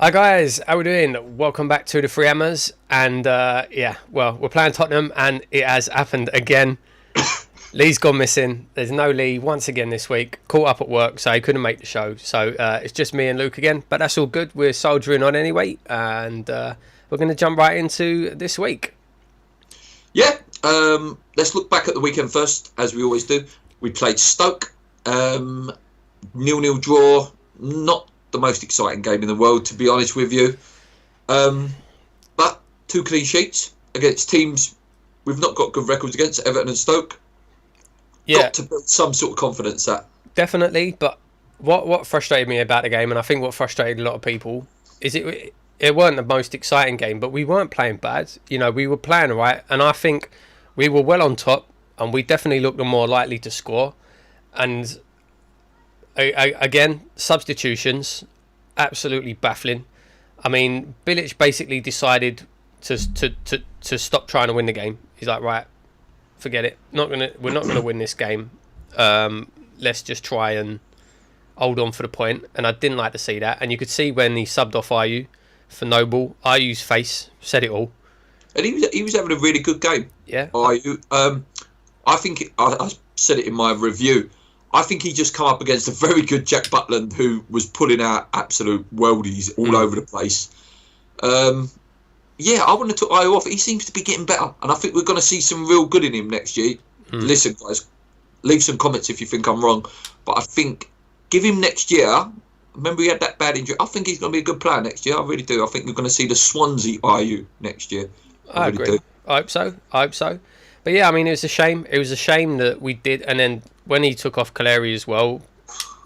Hi guys, how we doing? Welcome back to the Three Hammers, and we're playing Tottenham, and it has happened again. Lee's gone missing. There's no Lee once again this week. Caught up at work, so he couldn't make the show. So it's just me and Luke again, but that's all good. We're soldiering on anyway, and we're going to jump right into this week. Yeah, let's look back at the weekend first, as we always do. We played Stoke, 0-0 draw, not the most exciting game in the world, to be honest with you. But 2 clean sheets against teams we've not got good records against, Everton and Stoke. Yeah. Got to build some sort of confidence that. Definitely, but what frustrated me about the game, and I think what frustrated a lot of people, is it weren't the most exciting game, but we weren't playing bad. You know, we were playing right, and I think we were well on top, and we definitely looked more likely to score. And again, substitutions, absolutely baffling. I mean, Bilic basically decided to stop trying to win the game. He's like, right, forget it. We're not gonna win this game. Let's just try and hold on for the point. And I didn't like to see that. And you could see when he subbed off Ayew for Noble, Ayew's face said it all. And he was having a really good game. Yeah. Ayew. I think I said it in my review. I think he just come up against a very good Jack Butland, who was pulling out absolute worldies all over the place. I wouldn't have took Ayew off. He seems to be getting better, and I think we're going to see some real good in him next year. Listen, guys, leave some comments if you think I'm wrong, but I think give him next year. Remember, he had that bad injury. I think he's going to be a good player next year. I really do. I think we're going to see the Swansea Ayew next year. I really agree. Do. I hope so. But yeah, I mean, it was a shame. It was a shame that we did, and then when he took off Kaleri as well,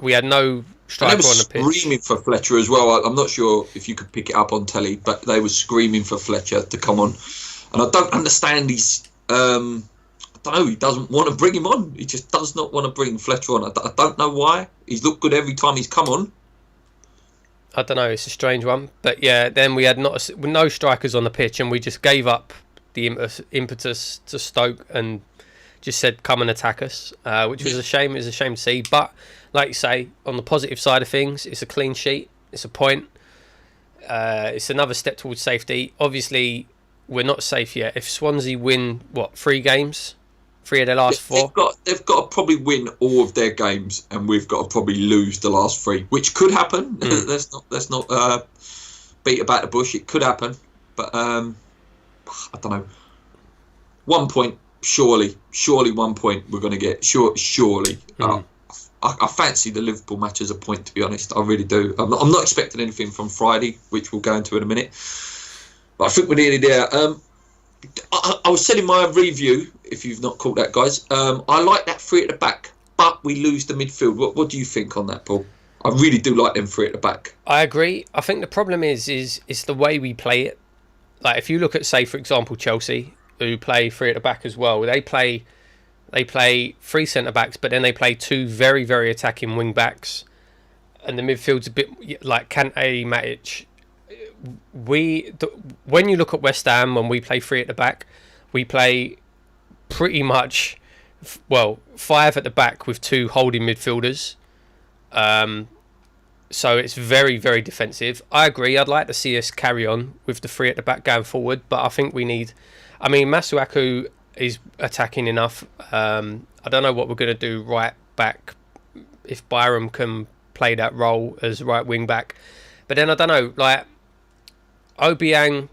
we had no striker on the pitch. They were screaming for Fletcher as well. I'm not sure if you could pick it up on telly, but they were screaming for Fletcher to come on. And I don't understand his... I don't know, he doesn't want to bring him on. He just does not want to bring Fletcher on. I don't know why. He's looked good every time he's come on. I don't know, it's a strange one. But yeah, then we had no strikers on the pitch, and we just gave up the impetus to Stoke and just said, come and attack us, which was a shame. It was a shame to see. But like you say, on the positive side of things, it's a clean sheet. It's a point. It's another step towards safety. Obviously, we're not safe yet. If Swansea win, 3 games? 3 of their last 4? They've got to probably win all of their games, and we've got to probably lose the last 3, which could happen. Let's not beat about the bush. It could happen. But I don't know. 1 point. Surely 1 point we're going to get. Surely. I fancy the Liverpool match as a point, to be honest. I really do. I'm not expecting anything from Friday, which we'll go into in a minute. But I think we're nearly there. I was saying in my review, if you've not caught that, guys, I like that 3 at the back, but we lose the midfield. What do you think on that, Paul? I really do like them 3 at the back. I agree. I think the problem is it's the way we play it. Like, if you look at, say, for example, Chelsea, who play 3 at the back as well, they play 3 centre-backs, but then they play 2 very, very attacking wing-backs, and the midfield's a bit like Kante, Matic. When you look at West Ham, when we play 3 at the back, we play pretty much 5 at the back with 2 holding midfielders. So it's very, very defensive. I agree. I'd like to see us carry on with the 3 at the back going forward, but I think we need... I mean, Masuaku is attacking enough. I don't know what we're going to do right back if Byram can play that role as right wing back. But then I don't know, like Obiang,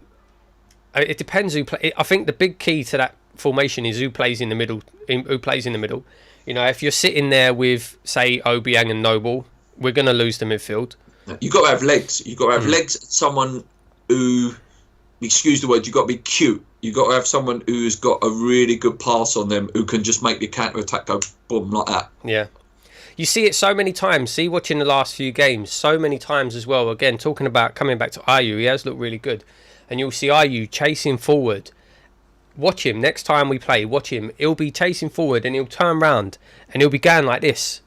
it depends who play. I think the big key to that formation is who plays in the middle. You know, if you're sitting there with, say, Obiang and Noble, we're going to lose the midfield. You've got to have legs. You've got to have legs. Someone who, excuse the word, you've got to be cute. You've got to have someone who's got a really good pass on them, who can just make the counter-attack go boom like that. Yeah. You see it so many times. See, watching the last few games, so many times as well. Again, talking about coming back to Ayew, he has looked really good. And you'll see Ayew chasing forward. Watch him. Next time we play, watch him. He'll be chasing forward and he'll turn round and he'll be going like this.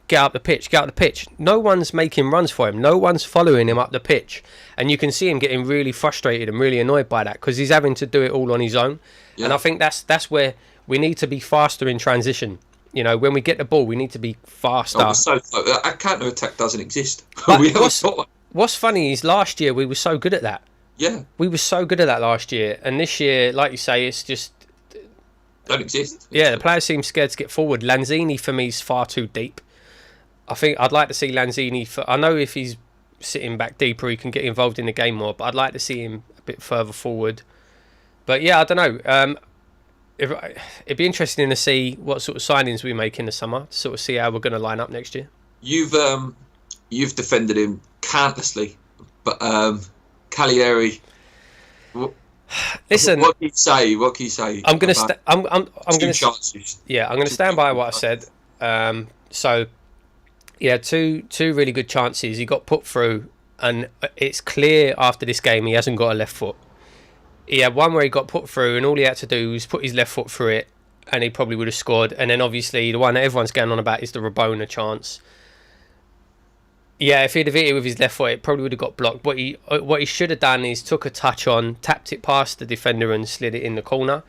Get up the pitch, get up the pitch. No one's making runs for him. No one's following him up the pitch. And you can see him getting really frustrated and really annoyed by that because he's having to do it all on his own. Yeah. And I think that's where we need to be faster in transition. You know, when we get the ball, we need to be faster. Our counter attack doesn't exist. But what's funny is last year we were so good at that. Yeah, we were so good at that last year, and this year, like you say, it's just don't exist. Yeah, the players seem scared to get forward. Lanzini for me is far too deep. I think I'd like to see Lanzini. I know if he's sitting back deeper, he can get involved in the game more. But I'd like to see him a bit further forward. But yeah, I don't know. It'd be interesting to see what sort of signings we make in the summer, to sort of see how we're going to line up next year. You've defended him countlessly, but Cagliari. Listen, what can you say? What can you say? I'm going to. I'm going to. Yeah, I'm going to stand by what I said. So, yeah, two really good chances. He got put through, and it's clear after this game he hasn't got a left foot. He had one where he got put through, and all he had to do was put his left foot through it, and he probably would have scored. And then obviously the one that everyone's going on about is the Rabona chance. Yeah, if he'd have hit it with his left foot, it probably would have got blocked. What he should have done is took a touch on, tapped it past the defender and slid it in the corner.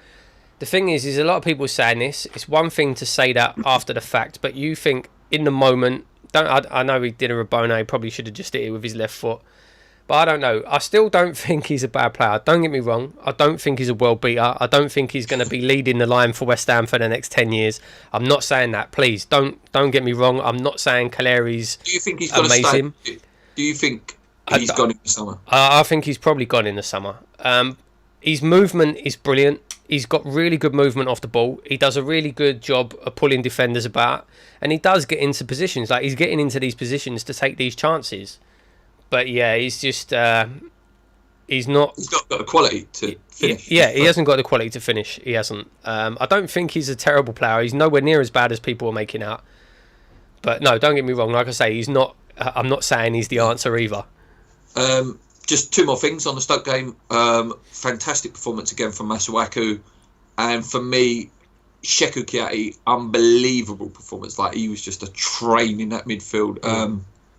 The thing is a lot of people saying this. It's one thing to say that after the fact, but you think in the moment. I know he did a Rabona. He probably should have just hit it with his left foot. But I don't know. I still don't think he's a bad player. Don't get me wrong. I don't think he's a world beater. I don't think he's going to be leading the line for West Ham for the next 10 years. I'm not saying that. Please, don't get me wrong. I'm not saying Cagliari's amazing. Do you think he's going to stay? Do you think he's gone in the summer? I think he's probably gone in the summer. His movement is brilliant. He's got really good movement off the ball. He does a really good job of pulling defenders about. And he does get into positions. Like, he's getting into these positions to take these chances. But yeah, he's just he's not got the quality to finish. Yeah, he hasn't got the quality to finish. He hasn't. I don't think he's a terrible player. He's nowhere near as bad as people are making out. But no, don't get me wrong. Like I say, he's not. I'm not saying he's the answer either. Just two more things on the Stoke game. Fantastic performance again from Masuaku, and for me, Sheku Kiati, unbelievable performance. Like, he was just a train in that midfield.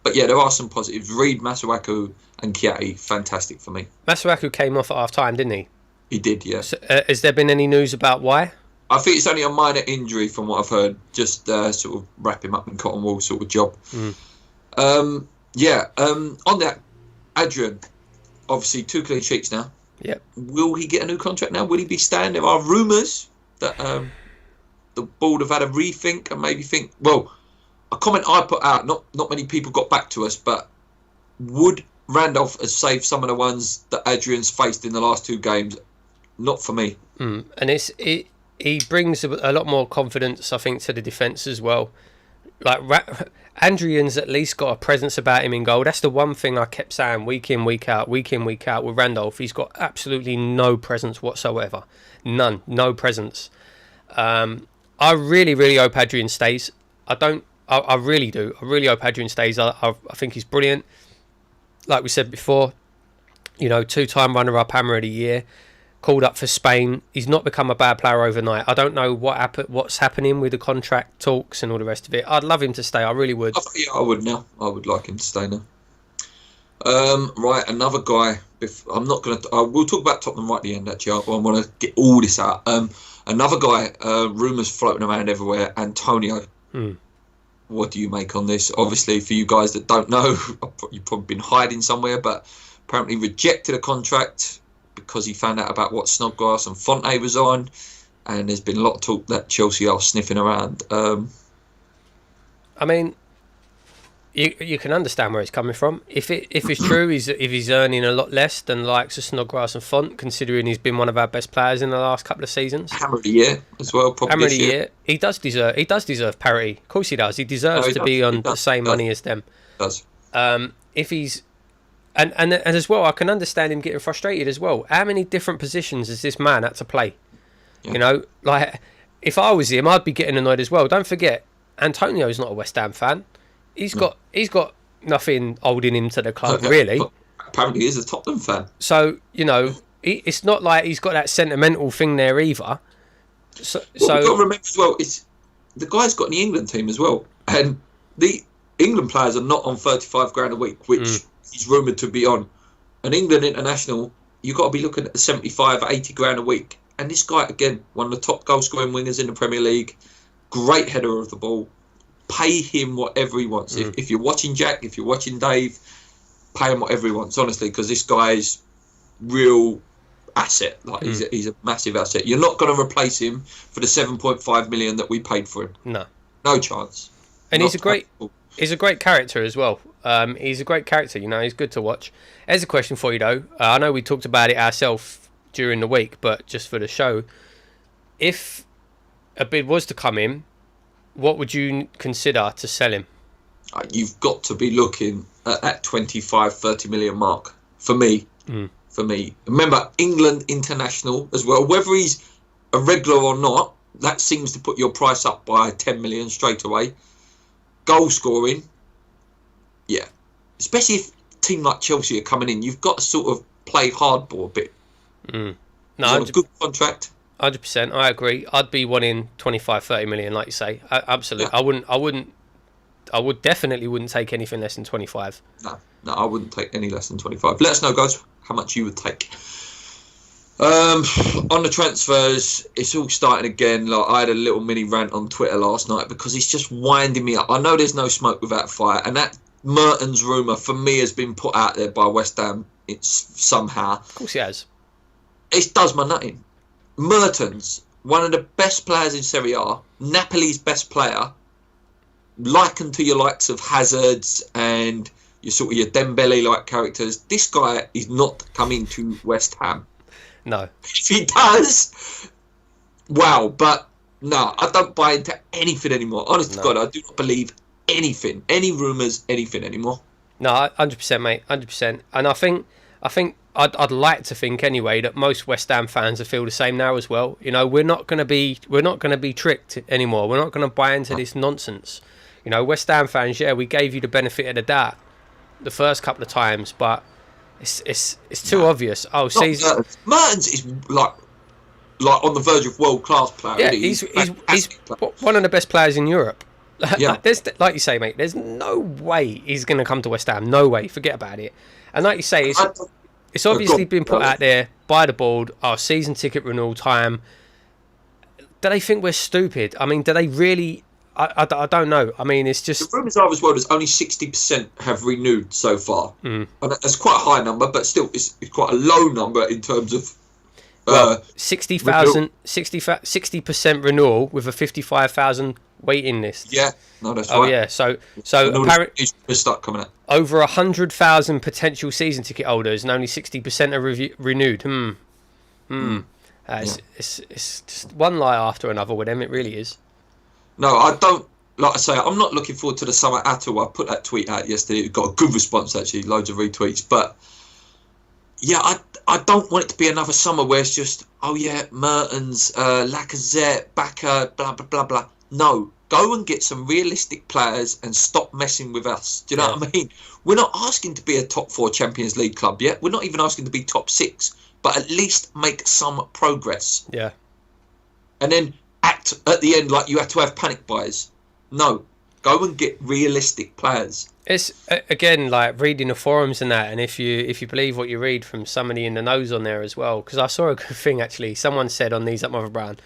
But yeah, there are some positives. Reed, Masuaku and Kiati, fantastic for me. Masuaku came off at half-time, didn't he? He did, yeah. So, has there been any news about why? I think it's only a minor injury from what I've heard. Just sort of wrap him up in cotton wool sort of job. On that, Adrian, obviously 2 clean sheets now. Yep. Will he get a new contract now? Will he be staying? There are rumours that the board have had a rethink and maybe think, well, a comment I put out, not many people got back to us, but would Randolph have saved some of the ones that Adrian's faced in the last 2 games? Not for me. And he brings a lot more confidence, I think, to the defence as well. Like, Adrian's at least got a presence about him in goal. That's the one thing I kept saying week in, week out with Randolph. He's got absolutely no presence whatsoever. None. No presence. I really, really hope Adrian stays. I really do. I really hope Adrian stays. I think he's brilliant. Like we said before, 2-time runner-up Hammer of the Year, called up for Spain. He's not become a bad player overnight. I don't know what's happening with the contract talks and all the rest of it. I'd love him to stay. I really would. Yeah, I would now. I would like him to stay now. Right, another guy. We'll talk about Tottenham right at the end, actually. I want to get all this out. Another guy, rumours floating around everywhere, Antonio. What do you make on this? Obviously, for you guys that don't know, you've probably been hiding somewhere, but apparently rejected a contract because he found out about what Snodgrass and Fonte was on, and there's been a lot of talk that Chelsea are sniffing around. I mean, you can understand where it's coming from. If it's true, if he's earning a lot less than the likes of Snodgrass and Font, considering he's been one of our best players in the last couple of seasons. Hammer of the Year as well, probably. Hammer of the Year. He does deserve parity. Of course he does. He deserves to be on the same money as them. Does. If he's and as well, I can understand him getting frustrated as well. How many different positions has this man had to play? Yeah. Like, if I was him, I'd be getting annoyed as well. Don't forget, Antonio's not a West Ham fan. He's got nothing holding him to the club, really. But apparently he's a Tottenham fan. So, it's not like he's got that sentimental thing there either. So we've got to remember as well, the guy's got in the England team as well. And the England players are not on 35 grand a week, which he's rumoured to be on. An England international, you've got to be looking at 75, 80 grand a week. And this guy, again, one of the top goal-scoring wingers in the Premier League, great header of the ball. Pay him whatever he wants. If you're watching Jack, if you're watching Dave, pay him whatever he wants, honestly, because this guy's real asset. Like he's a massive asset. You're not going to replace him for the 7.5 million that we paid for him. No chance. And he's a great character as well. He's a great character. He's good to watch. Here's a question for you though. I know we talked about it ourselves during the week, but just for the show, if a bid was to come in, what would you consider to sell him? You've got to be looking at that 25-30 million mark for me. For me, remember England international as well. Whether he's a regular or not, that seems to put your price up by 10 million straight away. Goal scoring, yeah, especially if a team like Chelsea are coming in, you've got to sort of play hardball a bit. No, a good contract. 100%. I agree. I'd be wanting 25-30 million, like you say. Absolutely. Yeah. I would definitely wouldn't take anything less than 25. No, I wouldn't take any less than 25. Let us know, guys, how much you would take. On the transfers, it's all starting again. Like, I had a little mini rant on Twitter last night because he's just winding me up. I know there's no smoke without fire, and that Mertens rumour for me has been put out there by West Ham. It's somehow. Of course he has. It does my nutting. Mertens, one of the best players in Serie A, Napoli's best player, likened to your likes of Hazards and your sort of your Dembele-like characters. This guy is not coming to West Ham. No. If he does, wow. But no, I don't buy into anything anymore. Honest to God, I do not believe anything, any rumours, anything anymore. No, 100%, mate, 100%. And I think I'd like to think anyway that most West Ham fans feel the same now as well. We're not going to be tricked anymore. We're not going to buy into this nonsense. West Ham fans, we gave you the benefit of the doubt the first couple of times, but it's too obvious. Season Mertens is like on the verge of world class player. Yeah, he's one of the best players in Europe. Yeah. Like you say, mate, there's no way he's going to come to West Ham. No way. Forget about it. And like you say, it's obviously been put out there by the board. Season ticket renewal time. Do they think we're stupid? I mean, do they really? I don't know. I mean, it's just... The rumours are as well as only 60% have renewed so far. And that's quite a high number, but still, it's quite a low number in terms of... 60% renewal with a 55,000 waiting list. Yeah, no, that's right. Oh, yeah. So apparently... start coming out. Over 100,000 potential season ticket holders and only 60% are renewed. It's just one lie after another with them. It really is. No, I don't. Like I say, I'm not looking forward to the summer at all. I put that tweet out yesterday. It got a good response, actually, loads of retweets. But yeah, I don't want it to be another summer where it's just, Mertens, Lacazette, Bacca, blah blah blah blah. No, go and get some realistic players and stop messing with us. Do you know what I mean? We're not asking to be a top 4 Champions League club yet. We're not even asking to be top 6, but at least make some progress. Yeah. And then act at the end like you had to have panic buys. No, go and get realistic players. It's again like reading the forums and that, and if you believe what you read from somebody in the nose on there as well, because I saw a good thing actually. Someone said on These Up Mother Brown,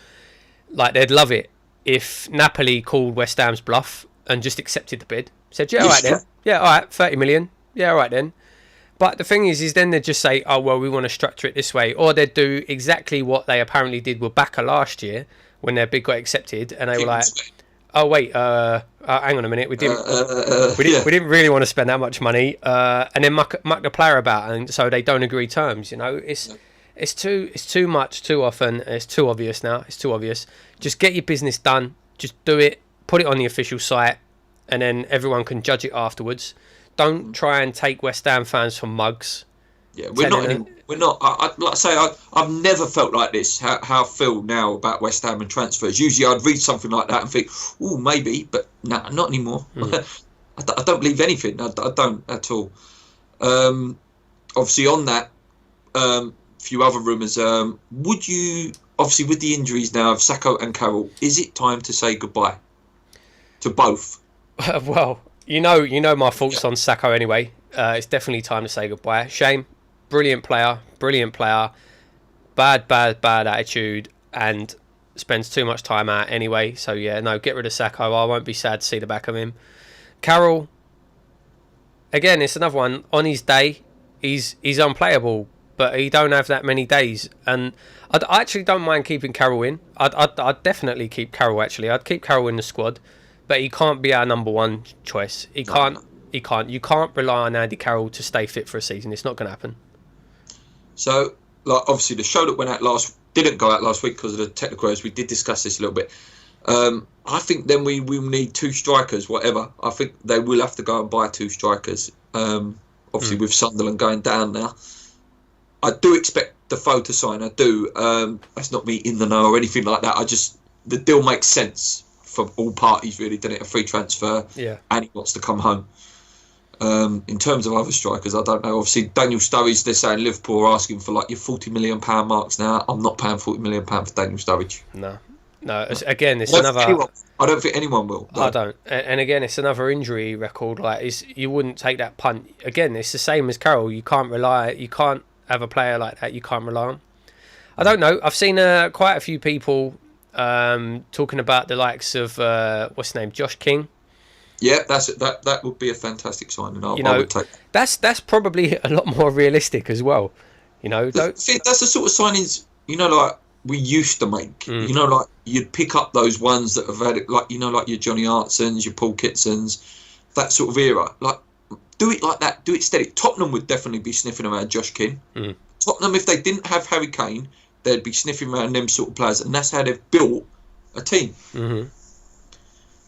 like they'd love it if Napoli called West Ham's bluff and just accepted the bid. Said, all right then, all right, 30 million, all right then. But the thing is then they'd just say, we want to structure it this way, or they'd do exactly what they apparently did with Bacca last year when their bid got accepted, and they were like, hang on a minute, we didn't really want to spend that much money, and then muck the player about, and so they don't agree terms. It's too much, too often. It's too obvious now. It's too obvious. Just get your business done. Just do it. Put it on the official site, and then everyone can judge it afterwards. Don't try and take West Ham fans for mugs. Yeah, we're not. Like I say, I've never felt like this. How I feel now about West Ham and transfers. Usually, I'd read something like that and think, "Oh, maybe," but no, not anymore. I don't believe anything. I don't at all. Obviously, on that, few other rumours. Would you, obviously, with the injuries now of Sacco and Carroll, is it time to say goodbye to both? Well, you know my thoughts on Sacco anyway. It's definitely time to say goodbye. Shame. Brilliant player. bad attitude and spends too much time out anyway. So yeah, no, get rid of Sacco. I won't be sad to see the back of him. Carroll, again, it's another one. On his day, he's unplayable, but he don't have that many days. And I actually don't mind keeping Carroll in. I'd definitely keep Carroll. Actually, I'd keep Carroll in the squad, but he can't be our number one choice. He can't. You can't rely on Andy Carroll to stay fit for a season. It's not going to happen. So, like, obviously, the show that went out didn't go out last week because of the technical errors. We did discuss this a little bit. I think then we will need 2 strikers, whatever. I think they will have to go and buy 2 strikers. Obviously, with Sunderland going down now. I do expect Defoe to sign. I do. That's not me in the know or anything like that. The deal makes sense for all parties, really, doesn't it? A free transfer. Yeah. And he wants to come home. In terms of other strikers, I don't know. Obviously, Daniel Sturridge, they're saying Liverpool are asking for like your £40 million marks now. I'm not paying £40 million for Daniel Sturridge. No. Again, it's another. I don't think anyone will. No. I don't. And again, it's another injury record. You wouldn't take that punt. Again, it's the same as Carroll. You can't have a player like that. You can't rely on. I don't know. I've seen quite a few people talking about the likes of what's his name, Josh King. Yeah, that would be a fantastic signing. I would take that. That's probably a lot more realistic as well. That's the sort of signings like we used to make. Like you'd pick up those ones that have had it, like like your Johnny Artsons, your Paul Kitsons, that sort of era. Like do it like that. Do it steady. Tottenham would definitely be sniffing around Josh King. Tottenham, if they didn't have Harry Kane, they'd be sniffing around them sort of players, and that's how they've built a team.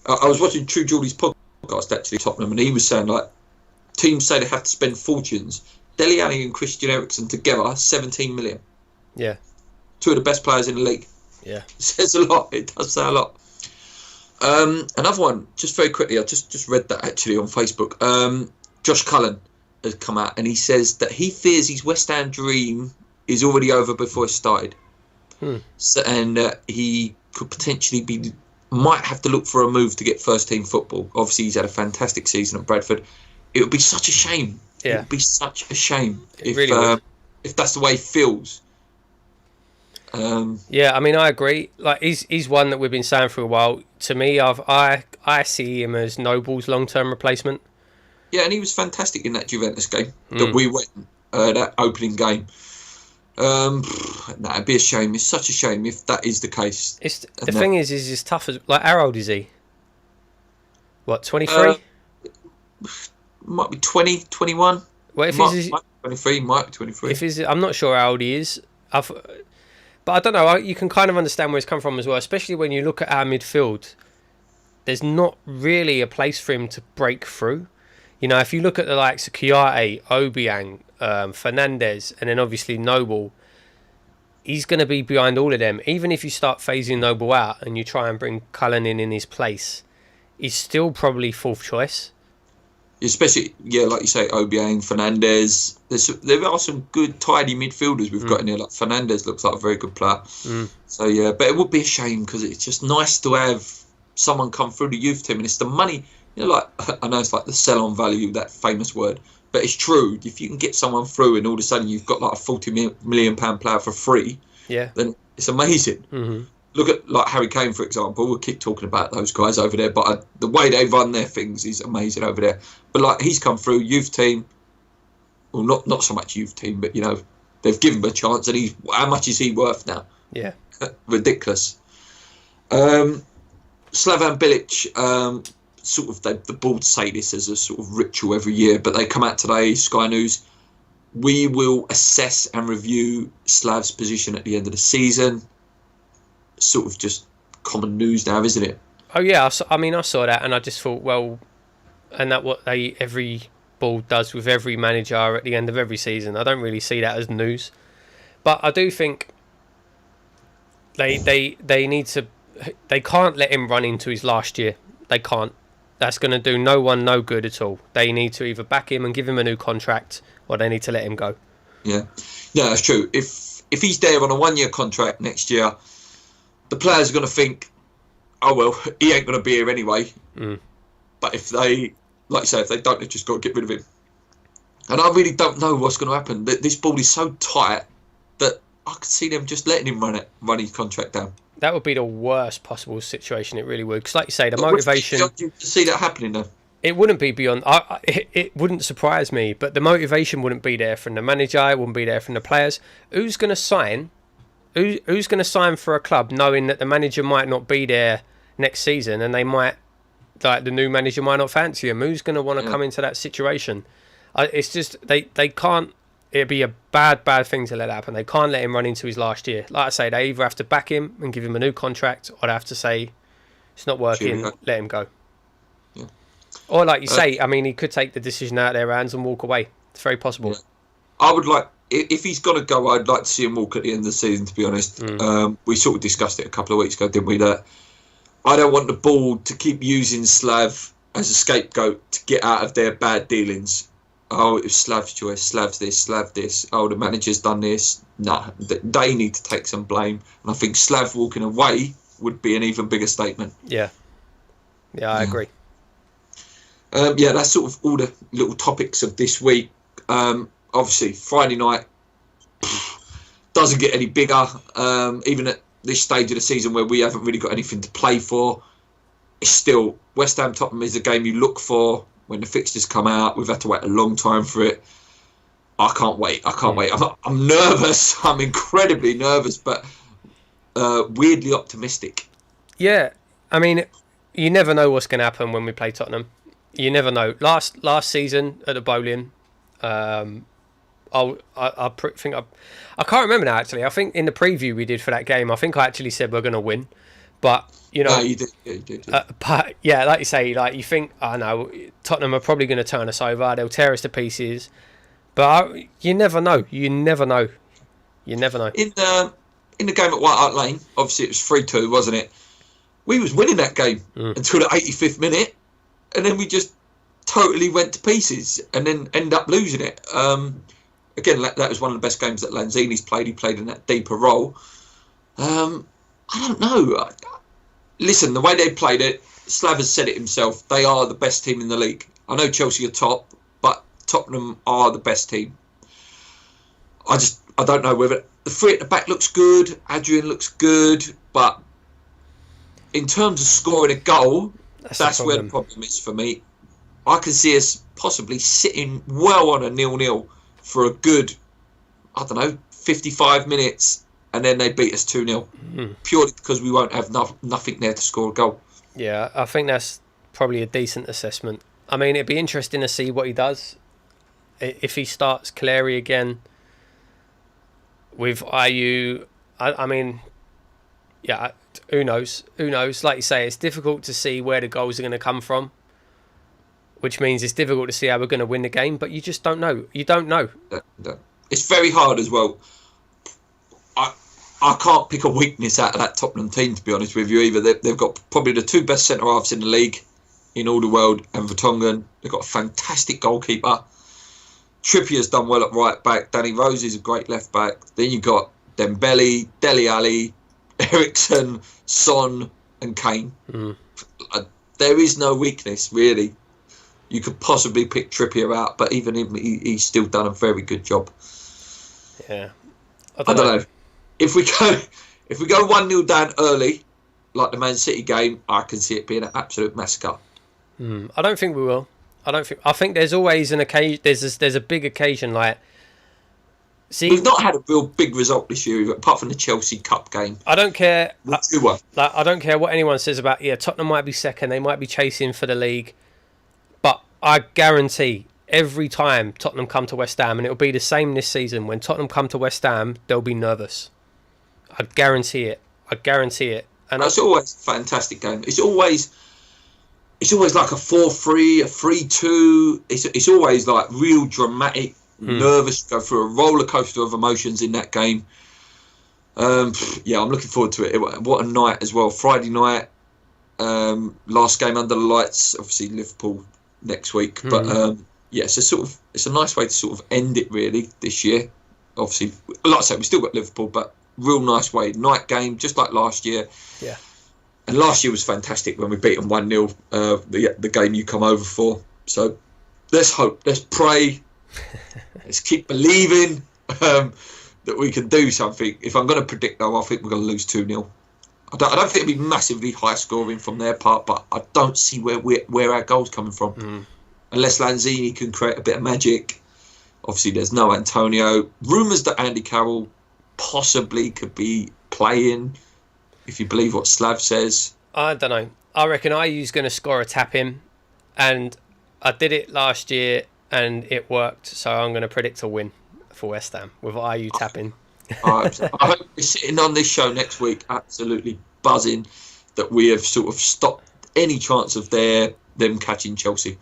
I was watching True Geordie's podcast actually, Tottenham, and he was saying like teams say they have to spend fortunes. Dele Alli and Christian Eriksen together, 17 million. Yeah, 2 of the best players in the league. Yeah, it says a lot. It does say a lot. Another one, just very quickly. I just read that actually on Facebook. Josh Cullen has come out and he says that he fears his West Ham dream is already over before it started. So, and he could potentially might have to look for a move to get first team football. Obviously, he's had a fantastic season at Bradford. It would be such a shame. Yeah. It would be such a shame if that's the way he feels. Yeah, I mean, I agree. Like, he's one that we've been saying for a while. To me, I see him as Noble's long-term replacement. Yeah, and he was fantastic in that Juventus game that we went, that opening game. It'd be a shame. It's such a shame if that is the case. The thing is it's tough as how old is he? What, 23? Might be 20, 21. Well, if might be 23, might be 23. I'm not sure how old he is. But I don't know. You can kind of understand where he's come from as well, especially when you look at our midfield. There's not really a place for him to break through. If you look at the likes of Kouyaté, Obiang, Fernandes, and then obviously Noble, he's going to be behind all of them. Even if you start phasing Noble out and you try and bring Cullen in his place, he's still probably 4th choice. Especially, like you say, Obiang, Fernandes. There are some good, tidy midfielders we've got in here. Like Fernandes looks like a very good player. So, yeah, but it would be a shame because it's just nice to have someone come through the youth team. And it's the money, like I know it's like the sell-on value, that famous word. But it's true. If you can get someone through and all of a sudden you've got like a £40 million player for free, then it's amazing. Look at like Harry Kane, for example. We'll keep talking about those guys over there, but the way they run their things is amazing over there. But like he's come through, youth team. Well, not so much youth team, but they've given him a chance. And how much is he worth now? Yeah, ridiculous. Slavan Bilic. Sort of the board say this as a sort of ritual every year, but they come out today, Sky News. We will assess and review Slav's position at the end of the season. Sort of just common news now, isn't it? Oh yeah, I saw that and I just thought, well, and that what every board does with every manager at the end of every season. I don't really see that as news, but I do think they need to. They can't let him run into his last year. They can't. That's going to do no one no good at all. They need to either back him and give him a new contract, or they need to let him go. Yeah, that's true. If he's there on a 1-year contract next year, the players are going to think, oh well, he ain't going to be here anyway. But if they, like you say, if they don't, they've just got to get rid of him. And I really don't know what's going to happen. This ball is so tight that I could see them just letting him run his contract down. That would be the worst possible situation. It really would. Because, like you say, the But motivation. you to see that happening though. It wouldn't be beyond. It wouldn't surprise me, but the motivation wouldn't be there from the manager. It wouldn't be there from the players. Who's going to sign? Who's going to sign for a club knowing that the manager might not be there next season, and they might, like, the new manager might not fancy him? Who's going to want to come into that situation? It's just they can't. It'd be a bad thing to let happen. They can't let him run into his last year. Like I say, they either have to back him and give him a new contract, or they have to say it's not working, let him go. Yeah. Or like you say, I mean, he could take the decision out of their hands and walk away. It's very possible. Yeah. I would like, if he's got to go, I'd like to see him walk at the end of the season, to be honest. We sort of discussed it a couple of weeks ago, didn't we? That I don't want the ball to keep using Slav as a scapegoat to get out of their bad dealings. Oh, it was Slav's choice, Slav this. Oh, the manager's done this. No, they need to take some blame. And I think Slav walking away would be an even bigger statement. Yeah, I agree. That's sort of all the little topics of this week. Obviously, Friday night doesn't get any bigger. Even at this stage of the season where we haven't really got anything to play for, it's still West Ham Tottenham is a game you look for when the fixtures come out. We've had to wait a long time for it. I can't wait. I'm nervous. I'm incredibly nervous, but weirdly optimistic. Yeah, I mean, you never know what's going to happen when we play Tottenham. You never know. Last season at the Bowling, I can't remember now, actually. I think in the preview we did for that game, I think I actually said we're going to win. But, you know... No, you did. Yeah, you did. But, yeah, like you say, like you think, I know, Tottenham are probably going to turn us over. They'll tear us to pieces. But you never know. In the game at White Hart Lane, obviously it was 3-2, wasn't it? We was winning that game until the 85th minute. And then we just totally went to pieces and then end up losing it. Again, that was one of the best games that Lanzini's played. He played in that deeper role. I don't know. Listen, the way they played it, Slav has said it himself. They are the best team in the league. I know Chelsea are top, but Tottenham are the best team. I don't know whether the three at the back looks good. Adrian looks good, but in terms of scoring a goal, that's where the problem is for me. I can see us possibly sitting well on a 0-0 for a good, 55 minutes, and then they beat us 2-0, purely because we won't have nothing there to score a goal. Yeah, I think that's probably a decent assessment. I mean, it'd be interesting to see what he does. If he starts Cleary again with IU, I mean, yeah, who knows? Like you say, it's difficult to see where the goals are going to come from, which means it's difficult to see how we're going to win the game, but you just don't know. You don't know. No. It's very hard as well. I can't pick a weakness out of that Tottenham team, to be honest with you, either. They've got probably the two best centre-halves in the league, in all the world, and Vertonghen. They've got a fantastic goalkeeper. Trippier's done well at right back. Danny Rose is a great left back. Then you've got Dembele, Dele Alli, Eriksen, Son and Kane. There is no weakness, really. You could possibly pick Trippier out, but even him, he's still done a very good job. Yeah. I don't know. If we go 1-0 down early, like the Man City game, I can see it being an absolute massacre. I don't think we will. I think there's always an occasion. There's a big occasion, like. See, we've not had a real big result this year, apart from the Chelsea Cup game. I don't care. I don't care what anyone says about. Yeah, Tottenham might be second. They might be chasing for the league, but I guarantee every time Tottenham come to West Ham, and it'll be the same this season. When Tottenham come to West Ham, they'll be nervous. I guarantee it. And it's always a fantastic game. It's always like a 4-3, a 3-2. It's always like real dramatic, nervous. Go through a roller coaster of emotions in that game. I'm looking forward to it. What a night as well. Friday night, last game under the lights. Obviously Liverpool next week, but it's a nice way to sort of end it really this year. Obviously, like I said, we still got Liverpool, but real nice way. Night game, just like last year. Yeah. And last year was fantastic when we beat them 1-0, the game you come over for. So let's hope, let's pray, let's keep believing. that we can do something. If I'm going to predict, though, I think we're going to lose 2-0. I don't think it'll be massively high scoring from their part, but I don't see where our goal's coming from. Unless Lanzini can create a bit of magic. Obviously, there's no Antonio. Rumours that Andy Carroll possibly could be playing, if you believe what Slav says. I don't know. I reckon IU's going to score a tap in, and I did it last year and it worked, so I'm going to predict a win for West Ham with IU tapping. I hope we're sitting on this show next week absolutely buzzing that we have sort of stopped any chance of them catching Chelsea.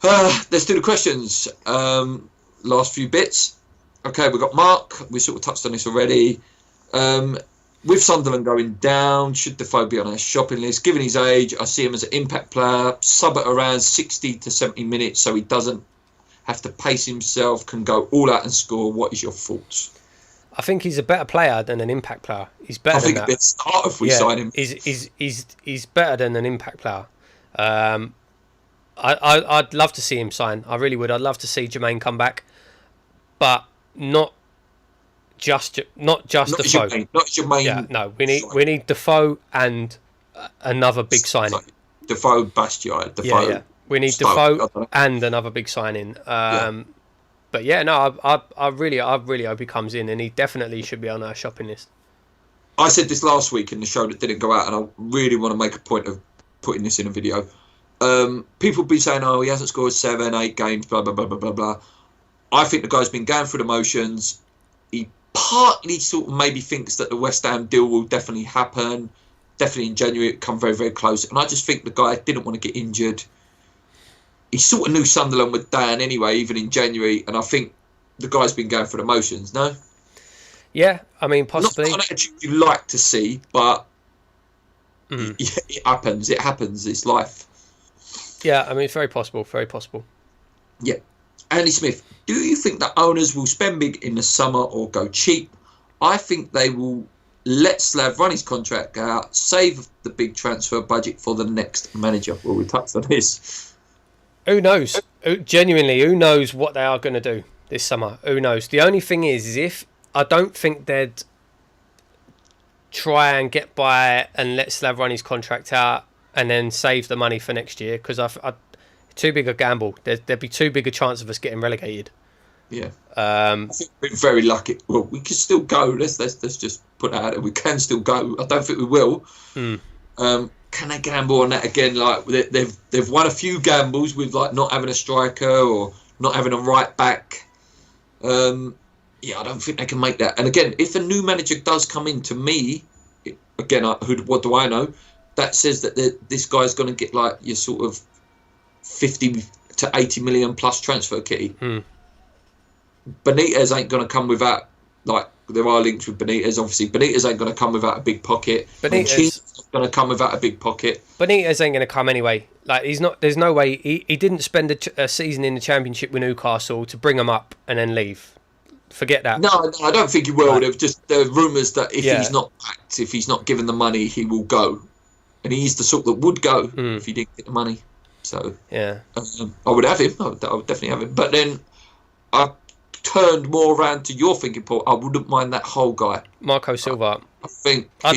Let's do the questions. Last few bits. Okay, we've got Mark. We sort of touched on this already. With Sunderland going down, should Defoe be on our shopping list? Given his age, I see him as an impact player, sub at around 60 to 70 minutes so he doesn't have to pace himself, can go all out and score. What is your thoughts? I think he's a better player than an impact player. He's better I think than it'd be a start if we sign him. He's better than an impact player. I'd love to see him sign. I really would. I'd love to see Jermaine come back, but not just Defoe. Not Jermaine. Yeah, no. We need Defoe and another big signing. Like Defoe, Bastia, Defoe. Yeah. We need Defoe and another big signing. But yeah, no, I really hope he comes in, and he definitely should be on our shopping list. I said this last week in the show that didn't go out, and I really want to make a point of putting this in a video. People have been saying, oh, he hasn't scored 7, 8 games, blah, blah, blah, blah, blah, blah. I think the guy's been going through the motions. He partly sort of maybe thinks that the West Ham deal will definitely happen. Definitely in January, it come very, very close. And I just think the guy didn't want to get injured. He sort of knew Sunderland were down anyway, even in January. And I think the guy's been going through the motions, no? Yeah, I mean, possibly. Not an attitude you like to see, but it happens. It happens. It's life. Yeah, I mean, it's very possible. Very possible. Yeah. Andy Smith, do you think that owners will spend big in the summer or go cheap? I think they will let Slav run his contract out, save the big transfer budget for the next manager. Well, we touched on this. Who knows? Genuinely, who knows what they are going to do this summer? Who knows? The only thing is if I don't think they'd try and get by and let Slav run his contract out and then save the money for next year, because I too big a gamble. There'd be too big a chance of us getting relegated. Yeah. I think we're very lucky. Well, we could still go. Let's just put that out there. We can still go. I don't think we will. Can they gamble on that again? Like they've won a few gambles with like not having a striker or not having a right back. Yeah, I don't think they can make that. And again, if a new manager does come in, to me, again, what do I know? That says that this guy's going to get like your sort of 50 to 80 million plus transfer kitty. Benitez ain't going to come without, like, there are links with Benitez. Obviously, Benitez ain't going to come without a big pocket. Benitez not going to come without a big pocket. Benitez ain't going to come anyway. Like, he's not. There's no way he didn't spend a season in the Championship with Newcastle to bring him up and then leave. Forget that. No, I don't think he will. Right. There are rumours that if he's not backed, if he's not given the money, he will go, and he's the sort that would go if he didn't get the money. So yeah, I would have him. I would definitely have him. But then I turned more around to your thinking, Paul. I wouldn't mind that whole guy, Marco Silva. I think I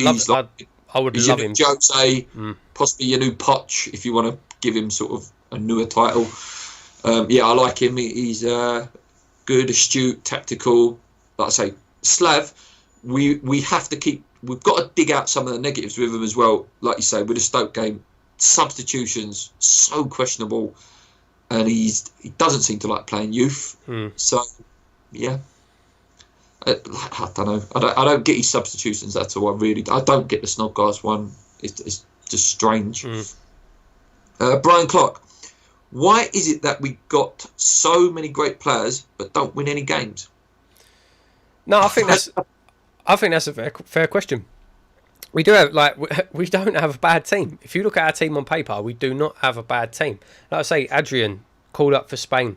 would love him. Jose, possibly your new Poch, if you want to give him sort of a newer title. Yeah, I like him. He's good, astute, tactical. Like I say, Slav. We have to keep. We've got to dig out some of the negatives with him as well. Like you say, with the Stoke game, substitutions so questionable, and he doesn't seem to like playing youth. So yeah, I don't know. I don't get his substitutions at all. I don't get the Snodgrass one. It's just strange. Brian Clark, why is it that we got so many great players but don't win any games? No, I think that's a fair question. We do have we don't have a bad team. If you look at our team on paper, we do not have a bad team. Like I say, Adrian called up for Spain.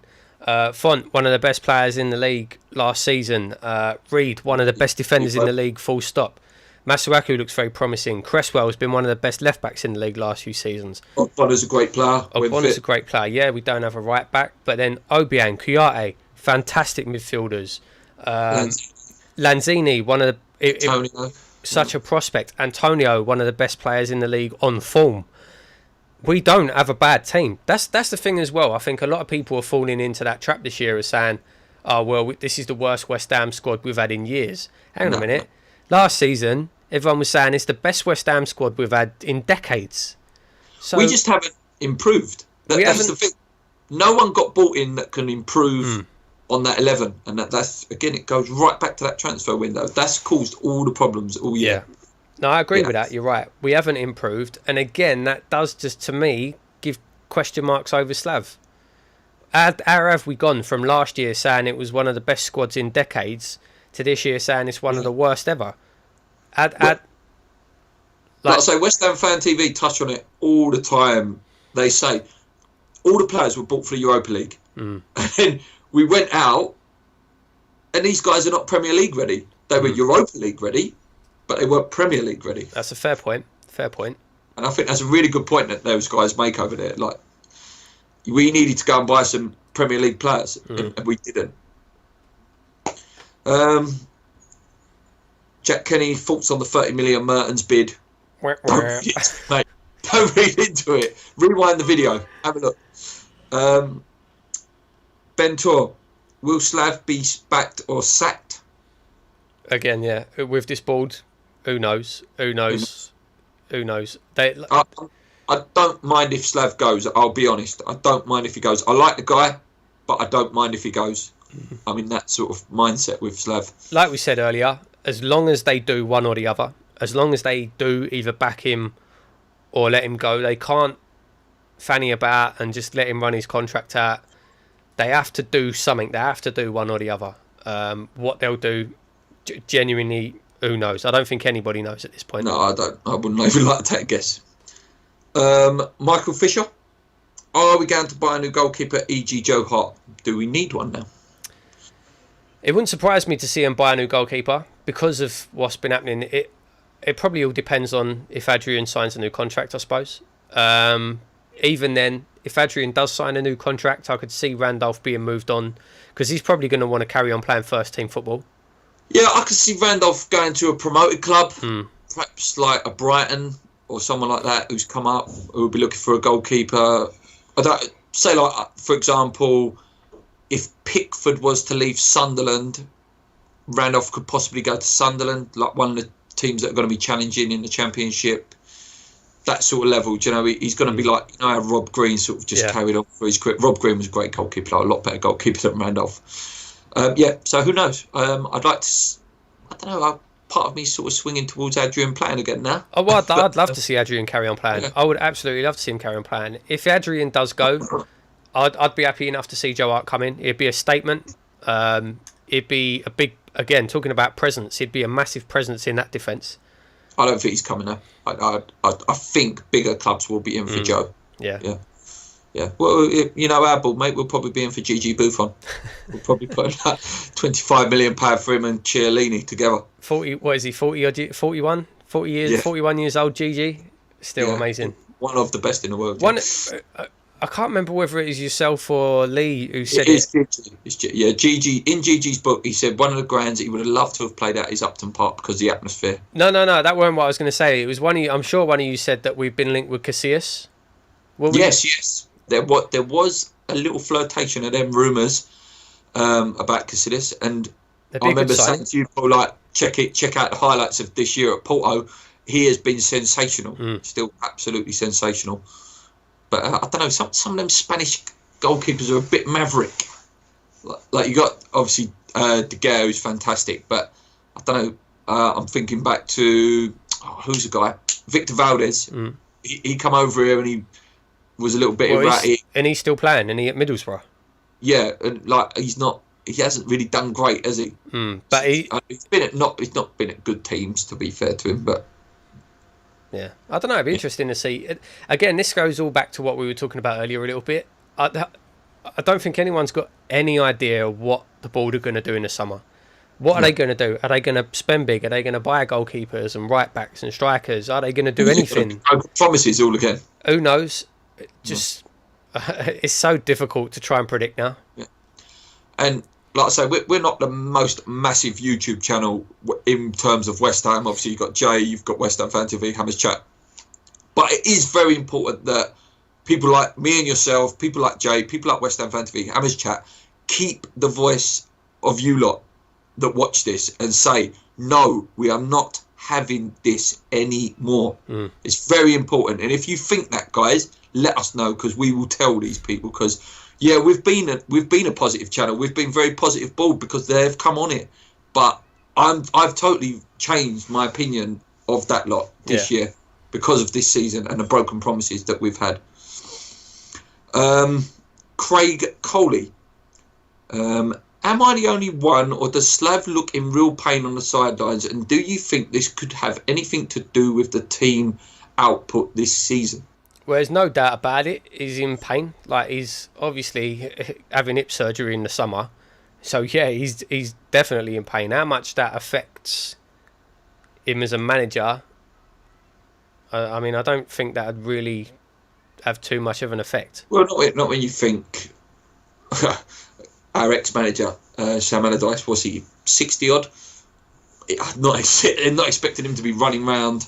Font, one of the best players in the league last season. Reed, one of the best defenders in the league, full stop. Masuaku looks very promising. Cresswell has been one of the best left backs in the league last few seasons. Bonner's a great player. Bonner's a great player. Yeah, we don't have a right back, but then Obiang, Kouyaté, fantastic midfielders. Lanzini, one of the Antonio. such a prospect. Antonio, one of the best players in the league on form. We don't have a bad team. That's the thing as well. I think a lot of people are falling into that trap this year, as saying, "Oh well, this is the worst West Ham squad we've had in years." Hang on a minute. Last season, everyone was saying it's the best West Ham squad we've had in decades. So We just haven't improved. That's the thing. No one got bought in that can improve on that 11, and that's again, it goes right back to that transfer window. That's caused all the problems all year. Yeah. No, I agree with that. You're right. We haven't improved, and again, that does just to me give question marks over Slav. How have we gone from last year saying it was one of the best squads in decades to this year saying it's one of the worst ever? Like I say, West Ham Fan TV touch on it all the time. They say all the players were bought for the Europa League, and then we went out, and these guys are not Premier League ready. They were Europa League ready, but they weren't Premier League ready. That's a fair point. Fair point. And I think that's a really good point that those guys make over there. Like, we needed to go and buy some Premier League players, and we didn't. Jack Kenny, thoughts on the 30 million Mertens bid? Don't read into it. Rewind the video. Have a look. Ben Tor, will Slav be backed or sacked? Again, yeah. With this board, who knows? Who knows? Who knows? I don't mind if Slav goes. I'll be honest. I don't mind if he goes. I like the guy, but I don't mind if he goes. I'm in that sort of mindset with Slav. Like we said earlier, as long as they do one or the other, as long as they do either back him or let him go, they can't fanny about and just let him run his contract out. They have to do something. They have to do one or the other. What they'll do, genuinely, who knows? I don't think anybody knows at this point. No, I don't. I wouldn't even like to take a guess. Michael Fisher, are we going to buy a new goalkeeper, e.g. Joe Hart? Do we need one now? It wouldn't surprise me to see him buy a new goalkeeper because of what's been happening. It probably all depends on if Adrian signs a new contract, I suppose. Even then, if Adrian does sign a new contract, I could see Randolph being moved on because he's probably going to want to carry on playing first team football. Yeah, I could see Randolph going to a promoted club, perhaps like a Brighton or someone like that who's come up, who will be looking for a goalkeeper. I don't say, like, for example, if Pickford was to leave Sunderland, Randolph could possibly go to Sunderland, like one of the teams that are going to be challenging in the Championship. That sort of level, do you know, he's going to be like, you know, how Rob Green sort of just carried on for his career. Rob Green was a great goalkeeper, like a lot better goalkeeper than Randolph. So who knows? I'd like to, I don't know, part of me sort of swinging towards Adrian playing again now. Oh, well, I'd love to see Adrian carry on playing. Yeah. I would absolutely love to see him carry on playing. If Adrian does go, I'd be happy enough to see Joe Hart come in. It'd be a statement. It'd be a big, again, talking about presence, it'd be a massive presence in that defence. I don't think he's coming now. I think bigger clubs will be in for Joe. Yeah. Well, you know, our ball, mate, we'll probably be in for Gigi Buffon. We'll probably put that £25 million for him and Chiellini together. 40, what is he, 41? 40 years, yeah. 41 years old, Gigi. Still amazing. One of the best in the world. I can't remember whether it is yourself or Lee who said it. Yeah, Gigi, in Gigi's book, he said one of the grounds that he would have loved to have played at is Upton Park because of the atmosphere. No, that wasn't what I was going to say. It was one of you, I'm sure one of you said that we've been linked with Casillas. Yes. There was a little flirtation of them rumours about Casillas, and I remember saying to you, Paul, like, check out the highlights of this year at Porto. He has been sensational, still absolutely sensational. But I don't know, some of them Spanish goalkeepers are a bit maverick. Like you got, obviously, De Gea, who's fantastic, but I don't know, I'm thinking back to, who's the guy? Victor Valdez. He come over here and he was a little bit erratic. And he's still playing, and he at Middlesbrough? Yeah, and like he hasn't really done great, has he? But he's not been at good teams, to be fair to him, but... Yeah, I don't know. It'd be interesting to see. Again, this goes all back to what we were talking about earlier a little bit. I don't think anyone's got any idea what the board are going to do in the summer. What are they going to do? Are they going to spend big? Are they going to buy goalkeepers and right backs and strikers? Are they going to do anything? Promises all again. Who knows? Just it's so difficult to try and predict now. Yeah. And like I say, we're not the most massive YouTube channel in terms of West Ham. Obviously, you've got Jay, you've got West Ham Fan TV, Hammers Chat. But it is very important that people like me and yourself, people like Jay, people like West Ham Fan TV, Hammers Chat, keep the voice of you lot that watch this and say, no, we are not having this anymore. It's very important. And if you think that, guys, let us know, because we will tell these people. Because yeah, we've been a positive channel. We've been very positive bold because they've come on it. But I've totally changed my opinion of that lot this year because of this season and the broken promises that we've had. Craig Coley. Am I the only one, or does Slav look in real pain on the sidelines? And do you think this could have anything to do with the team output this season? Well, there's no doubt about it. He's in pain. Like, he's obviously having hip surgery in the summer. So, yeah, he's definitely in pain. How much that affects him as a manager, I mean, I don't think that would really have too much of an effect. Well, not when you think our ex-manager, Sam Allardyce, was he 60-odd? I'm not expecting him to be running around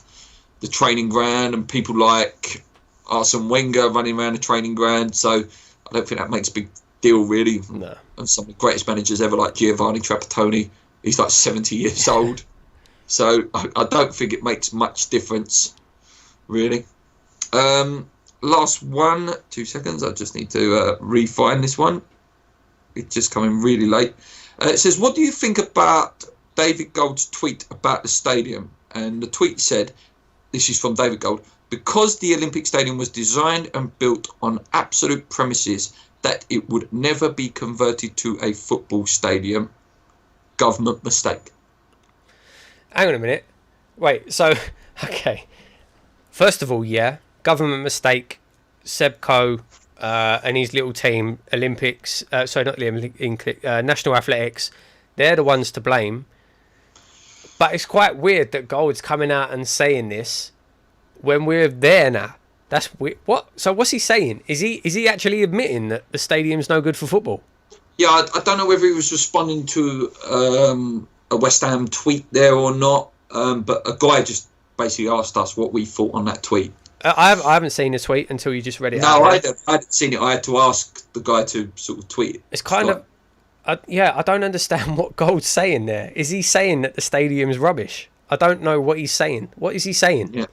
the training ground, and people like Arsene Wenger running around the training ground. So I don't think that makes a big deal, really. No. And some of the greatest managers ever, like Giovanni Trapattoni, he's like 70 years old. So I don't think it makes much difference, really. Last one, 2 seconds. I just need to refine this one. It's just coming really late. It says, what do you think about David Gold's tweet about the stadium? And the tweet said, this is from David Gold, because the Olympic Stadium was designed and built on absolute premises that it would never be converted to a football stadium. Government mistake. Hang on a minute. Wait, so, okay. First of all, yeah, government mistake. Sebco and his little team, Olympics, sorry, not the Olympic, National Athletics, they're the ones to blame. But it's quite weird that Gold's coming out and saying this when we're there now. That's weird. What? So what's he saying? Is he actually admitting that the stadium's no good for football? Yeah, I don't know whether he was responding to a West Ham tweet there or not. But a guy just basically asked us what we thought on that tweet. I haven't seen the tweet until you just read it. No, I hadn't seen it. I had to ask the guy to sort of tweet it. It's kind of... I don't understand what Gold's saying there. Is he saying that the stadium's rubbish? I don't know what he's saying. What is he saying? Yeah.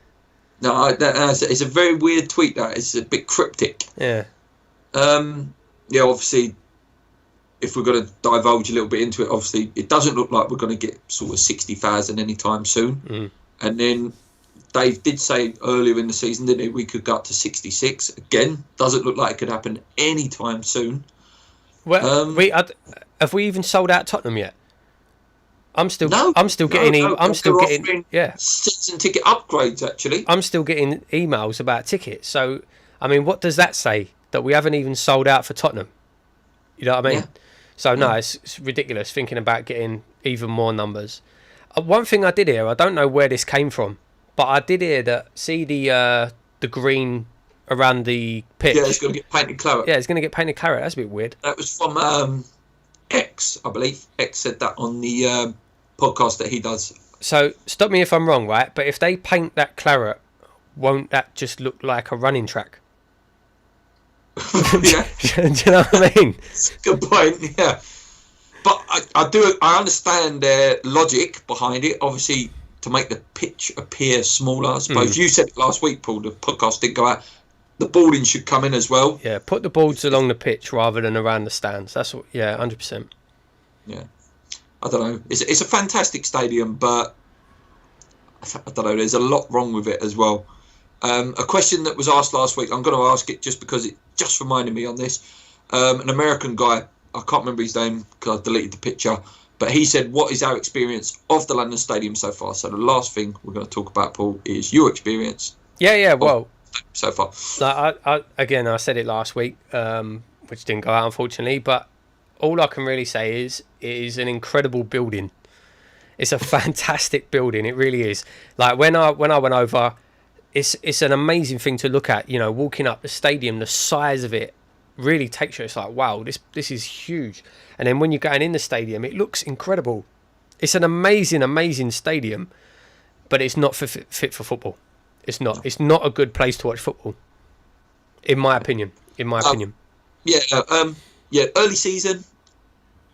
No, it's a very weird tweet, that. It's a bit cryptic. Yeah. Yeah, obviously, if we're going to divulge a little bit into it, obviously, it doesn't look like we're going to get sort of 60,000 anytime soon. And then Dave did say earlier in the season, didn't he, we could go up to 66. Again, doesn't look like it could happen anytime soon. Well, have we even sold out Tottenham yet? I'm still getting yeah, season ticket upgrades, actually. I'm still getting emails about tickets. So, I mean, what does that say? That we haven't even sold out for Tottenham? You know what I mean? Yeah. So no, it's ridiculous thinking about getting even more numbers. One thing I did hear, I don't know where this came from, but I did hear that, see the green around the pitch. Yeah, it's going to get painted claret. Yeah, it's going to get painted claret. That's a bit weird. That was from X, I believe. X said that on the podcast that he does. So stop me if I'm wrong, right? But if they paint that claret, won't that just look like a running track? Yeah. Do you know what I mean? Good point. Yeah, but I understand their logic behind it. Obviously, to make the pitch appear smaller. I suppose you said it last week, Paul. The podcast didn't go out. The boarding should come in as well. Yeah, put the boards along the pitch rather than around the stands. That's what. Yeah, 100%. Yeah, I don't know. It's a fantastic stadium, but I don't know. There's a lot wrong with it as well. A question that was asked last week, I'm going to ask it just because it just reminded me on this. An American guy, I can't remember his name because I deleted the picture, but he said, what is our experience of the London Stadium so far? So the last thing we're going to talk about, Paul, is your experience. Yeah, well, so far. I said it last week, which didn't go out, unfortunately, but all I can really say is it is an incredible building. It's a fantastic building. It really is. Like when I went over, it's an amazing thing to look at, you know, walking up the stadium, the size of it, really takes you. It's like, wow, this is huge. And then when you're going in the stadium, it looks incredible. It's an amazing stadium, but it's not fit for football. It's not. It's not a good place to watch football, in my opinion. Yeah, early season,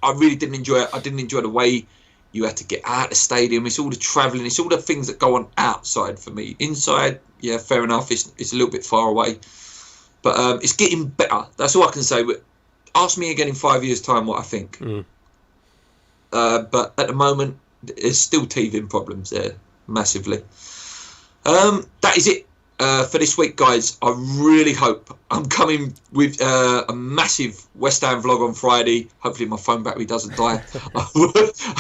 I really didn't enjoy it. I didn't enjoy the way you had to get out of the stadium. It's all the travelling. It's all the things that go on outside for me. Inside, yeah, fair enough. It's a little bit far away. But it's getting better. That's all I can say. But ask me again in 5 years' time what I think. But at the moment, there's still teething problems there, massively. That is it for this week, guys. I really hope I'm coming with a massive West Ham vlog on Friday. Hopefully my phone battery doesn't die. I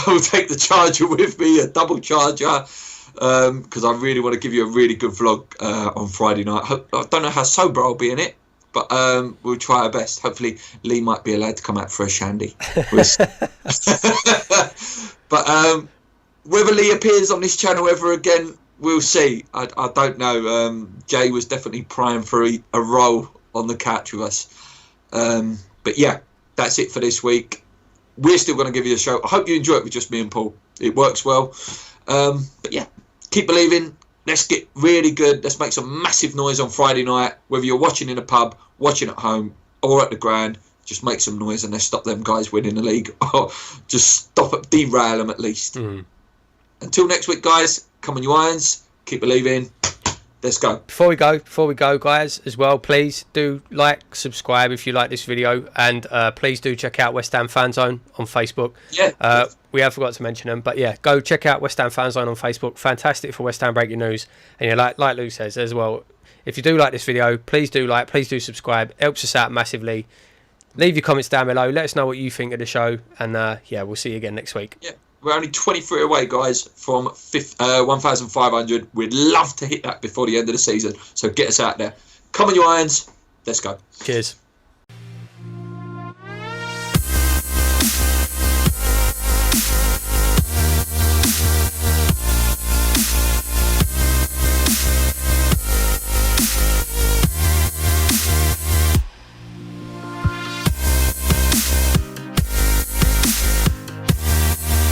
will take the charger with me, a double charger, because I really want to give you a really good vlog on Friday night. I don't know how sober I'll be in it, but we'll try our best. Hopefully Lee might be allowed to come out for a shandy. But whether Lee appears on this channel ever again, we'll see. I don't know. Jay was definitely prime for a role on the couch with us. But yeah, that's it for this week. We're still going to give you a show. I hope you enjoy it with just me and Paul. It works well. But yeah, keep believing. Let's get really good. Let's make some massive noise on Friday night. Whether you're watching in a pub, watching at home, or at the ground, just make some noise and let's stop them guys winning the league. Or just stop it, derail them at least. Until next week, guys, come on you irons. Keep believing. Let's go. Before we go, guys, as well, please do like, subscribe if you like this video, and please do check out West Ham Fan Zone on Facebook. Yeah. We have forgot to mention them, but yeah, go check out West Ham Fan Zone on Facebook. Fantastic for West Ham breaking news. And yeah, like Lou says as well, if you do like this video, please do like, please do subscribe. Helps us out massively. Leave your comments down below. Let us know what you think of the show, and yeah, we'll see you again next week. Yeah. We're only 23 away, guys, from 1,500. We'd love to hit that before the end of the season. So get us out there. Come on, you irons. Let's go. Cheers.